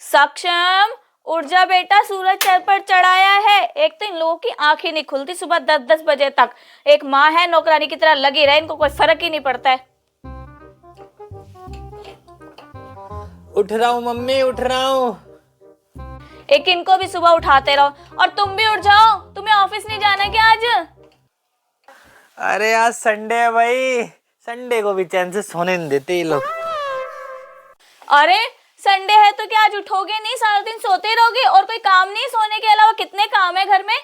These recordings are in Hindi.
सक्षम, उठ जा बेटा, सूरज सर पर चढ़ाया है। एक तो इन लोगों की आंखें नहीं खुलती सुबह 10-10 बजे तक। एक माँ है नौकरानी की तरह लगी रहे, इनको कोई फर्क ही नहीं पड़ता है। उठ रहा हूँ मम्मी, उठ रहा हूँ। एक इनको भी सुबह उठाते रहो और तुम भी उठ जाओ। तुम्हें ऑफिस नहीं जाना क्या आज? अरे आज संडे है भाई, संडे को भी चैन से सोने नहीं देते ये लोग। अरे संडे है तो क्या आज उठोगे नहीं? सारा दिन सोते रहोगे और कोई काम नहीं? सोने के अलावा कितने काम है घर में।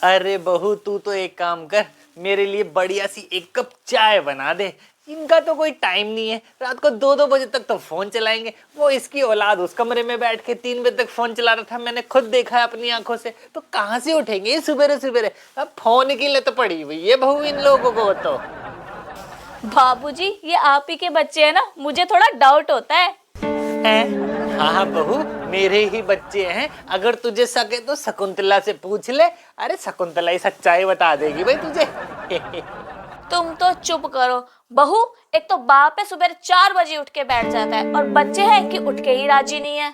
अरे बहू तू तो एक काम कर, मेरे लिए बढ़िया सी एक कप चाय बना दे। इनका तो कोई टाइम नहीं है, रात को 2-2 बजे तक तो फोन चलाएंगे। वो इसकी औलाद उस कमरे में बैठ के 3 बजे तक फोन चला रहा था, मैंने खुद देखा है अपनी आंखों से। तो कहाँ से उठेंगे सुबेरे सुबेरे? अब फोन की लत पड़ी हुई है बहू इन लोगों को तो। बाबूजी ये आप ही के बच्चे हैं ना, मुझे थोड़ा डाउट होता है। हाँ हाँ बहू, मेरे ही बच्चे हैं। अगर तुझे सके तो शकुंतला से पूछ ले। अरे शकुंतला ही सच्चाई बता देगी भाई तुझे। तुम तो चुप करो बहू। एक तो बाप है सुबह 4 बजे उठ के बैठ जाता है और बच्चे हैं कि उठ के ही राजी नहीं है।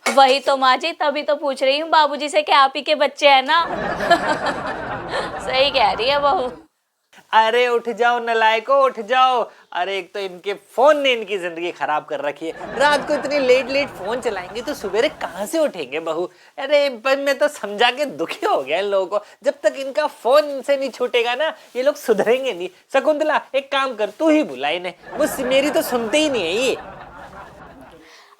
वही तो माँ जी, तभी तो पूछ रही हूँ बाबूजी से कि आप ही के बच्चे हैं ना। सही कह रही है बहू। अरे उठ जाओ नलायको, उठ जाओ। अरे एक तो इनके फोन ने इनकी जिंदगी खराब कर रखी है। रात को इतनी लेट लेट फोन चलाएंगे तो सुबेरे कहाँ से उठेंगे बहू? अरे पर मैं तो समझा के दुखी हो गया इन लोगों को। जब तक इनका फोन से नहीं छूटेगा ना, ये लोग सुधरेंगे नहीं। शकुंतला एक काम कर, तू ही बुला इन्हें, मुझसे मेरी तो सुनते ही नहीं है ये।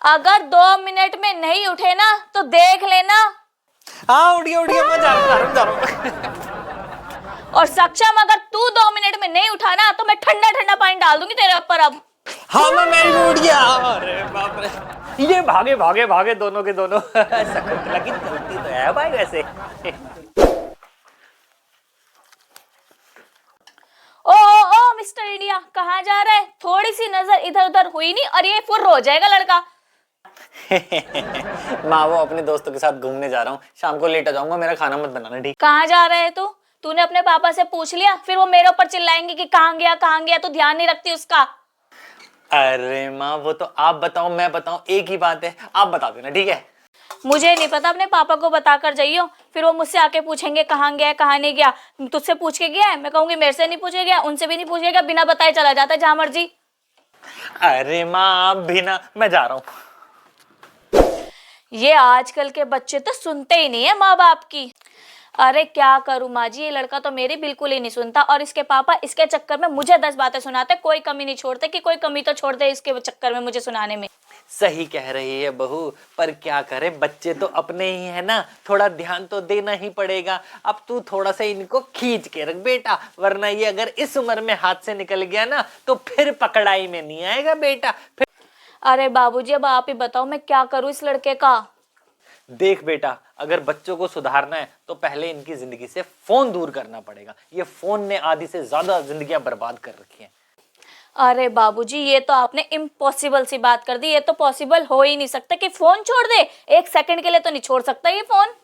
अगर 2 मिनट में नहीं उठे ना तो देख लेना। हाँ उठ गया, मैं जा रहा हूँ। और सक्षम, अगर तू 2 मिनट में नहीं उठा ना तो मैं ठंडा ठंडा पानी डाल दूंगी तेरे ऊपर अब। हाँ मैं भी उठ गया। अरे बाप रे, ये भागे भागे भागे दोनों के दोनों। शकुंतला की गलती तो है भाई वैसे। ओ मिस्टर इंडिया, कहाँ जा रहा है? थोड़ी सी नजर इधर उधर हुई नहीं और ये फुर्र हो जाएगा लड़का। माँ वो अपने दोस्तों के साथ घूमने जा रहा हूँ, शाम को लेट आ जाऊंगा, मेरा खाना मत बनाना ठीक? कहाँ जा रहे है तू? तूने अपने पापा से पूछ लिया? फिर वो मेरे ऊपर चिल्लाएंगे कि कहाँ गया, तो ध्यान नहीं रखती उसका। अरे माँ वो तो आप बताओ मैं बताऊं एक ही बात है, आप बता देना ठीक है? मुझे नहीं पता, अपने पापा को बता कर जाइयो। फिर वो मुझसे आके पूछेंगे कहाँ गया कहाँ नहीं गया। तुझसे पूछ के गया है? मैं कहूंगी मेरे से नहीं पूछे गया, उनसे भी नहीं पूछे गया, बिना बताए चला जाता है जहां मर्जी। अरे माँ आप भी ना, मैं जा रहा हूँ। ये आजकल के बच्चे तो सुनते ही नहीं है माँ बाप की। अरे क्या करूं माँ जी, ये लड़का तो मेरी बिल्कुल ही नहीं सुनता और इसके पापा इसके चक्कर में मुझे 10 बातें सुनाते, कोई कमी नहीं छोड़ते कि कोई कमी तो छोड़ दे इसके चक्कर में मुझे सुनाने में। सही कह रही है बहू, पर क्या करे, बच्चे तो अपने ही है ना, थोड़ा ध्यान तो देना ही पड़ेगा। अब तू थोड़ा सा इनको खींच के रख बेटा, वरना ये अगर इस उम्र में हाथ से निकल गया ना तो फिर पकड़ाई में नहीं आएगा बेटा। फिर अरे बाबूजी अब आप ही बताओ मैं क्या करूं इस लड़के का। देख बेटा, अगर बच्चों को सुधारना है तो पहले इनकी जिंदगी से फोन दूर करना पड़ेगा। ये फोन ने आधी से ज्यादा जिंदगियां बर्बाद कर रखी हैं। अरे बाबूजी ये तो आपने इम्पॉसिबल सी बात कर दी। ये तो पॉसिबल हो ही नहीं सकता कि फोन छोड़ दे। 1 सेकंड के लिए तो नहीं छोड़ सकता ये फोन।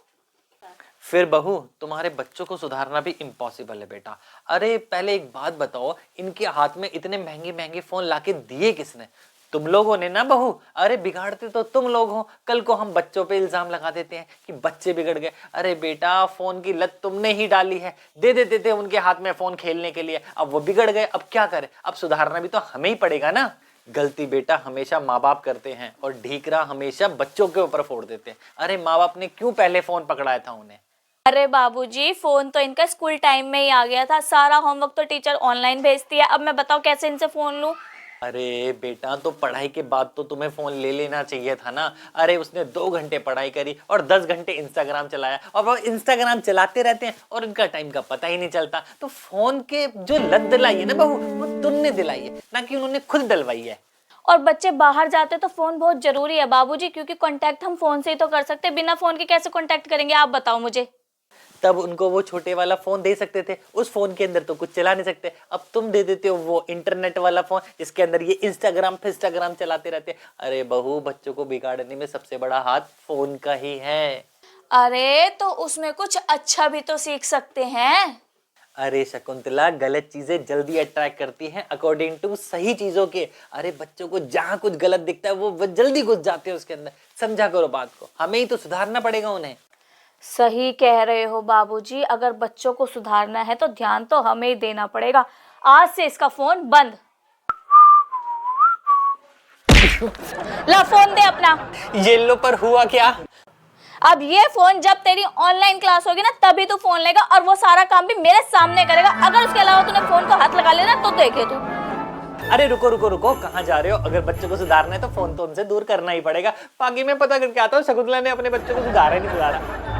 फिर बहू तुम्हारे बच्चों को सुधारना भी इम्पॉसिबल है बेटा। अरे पहले एक बात बताओ, इनके हाथ में इतने महंगे महंगे फोन लाके दिए किसने? तुम लोगों ने ना बहू। अरे बिगाड़ते तो तुम लोग हो। कल को हम बच्चों पे इल्जाम लगा देते हैं कि बच्चे बिगड़ गए। अरे बेटा फोन की लत तुमने ही डाली है, दे देते थे उनके हाथ में फोन खेलने के लिए, अब वो बिगड़ गए, अब क्या करें? अब सुधारना भी तो हमें ही पड़ेगा ना। गलती बेटा हमेशा माँ बाप करते हैं और ढीकरा हमेशा बच्चों के ऊपर फोड़ देते हैं। अरे माँ बाप ने क्यों पहले फोन पकड़ाया था उन्हें? अरे बाबूजी फोन तो इनका स्कूल टाइम में ही आ गया था। सारा होमवर्क तो टीचर ऑनलाइन भेजती है। अब मैं बताओ कैसे इनसे फोन लूं। अरे बेटा तो पढ़ाई के बाद तो तुम्हें फोन ले लेना चाहिए था ना। अरे उसने 2 घंटे पढ़ाई करी और 10 घंटे इंस्टाग्राम चलाया, और वो इंस्टाग्राम चलाते रहते हैं और इनका टाइम का पता ही नहीं चलता। तो फोन के जो लत दिलाई है ना बहू, वो तुमने दिलाई है, ना कि उन्होंने खुद डलवाई है। और बच्चे बाहर जाते तो फोन बहुत जरूरी है बाबूजी, क्योंकि कांटेक्ट हम फोन से ही तो कर सकते हैं। बिना फोन के कैसे कांटेक्ट करेंगे आप बताओ मुझे। तब उनको वो छोटे वाला फोन दे सकते थे, उस फोन के अंदर तो कुछ चला नहीं सकते। अब तुम दे देते हो वो इंटरनेट वाला फोन जिसके अंदर ये इंस्टाग्राम फिस्टाग्राम चलाते रहते। अरे बहू बच्चों को बिगाड़ने में सबसे बड़ा हाथ फोन का ही है। अरे तो उसमें कुछ अच्छा भी तो सीख सकते हैं। अरे शकुंतला, गलत चीजें जल्दी अट्रैक्ट करती हैं अकॉर्डिंग टू सही चीजों के। अरे बच्चों को जहां कुछ गलत दिखता है वो जल्दी घुस जाते हैं उसके अंदर। समझा करो बात को, हमें ही तो सुधारना पड़ेगा उन्हें। सही कह रहे हो बाबूजी, अगर बच्चों को सुधारना है तो ध्यान तो हमें ही देना पड़ेगा। आज से इसका फोन बंद। ला फोन दे अपना। येलो पर हुआ क्या? अब ये फोन जब तेरी ऑनलाइन क्लास होगी ना तभी तू फोन लेगा, और वो सारा काम भी मेरे सामने करेगा। अगर उसके अलावा तूने फोन को हाथ लगा लेना तो देखे तू। अरे रुको रुको रुको, कहाँ जा रहे हो? अगर बच्चों को सुधारना है तो फोन तो उनसे दूर करना ही पड़ेगा। बाकी मैं पता करके आता हूँ शकुंतला ने अपने बच्चों को सुधारा नहीं सुधारा।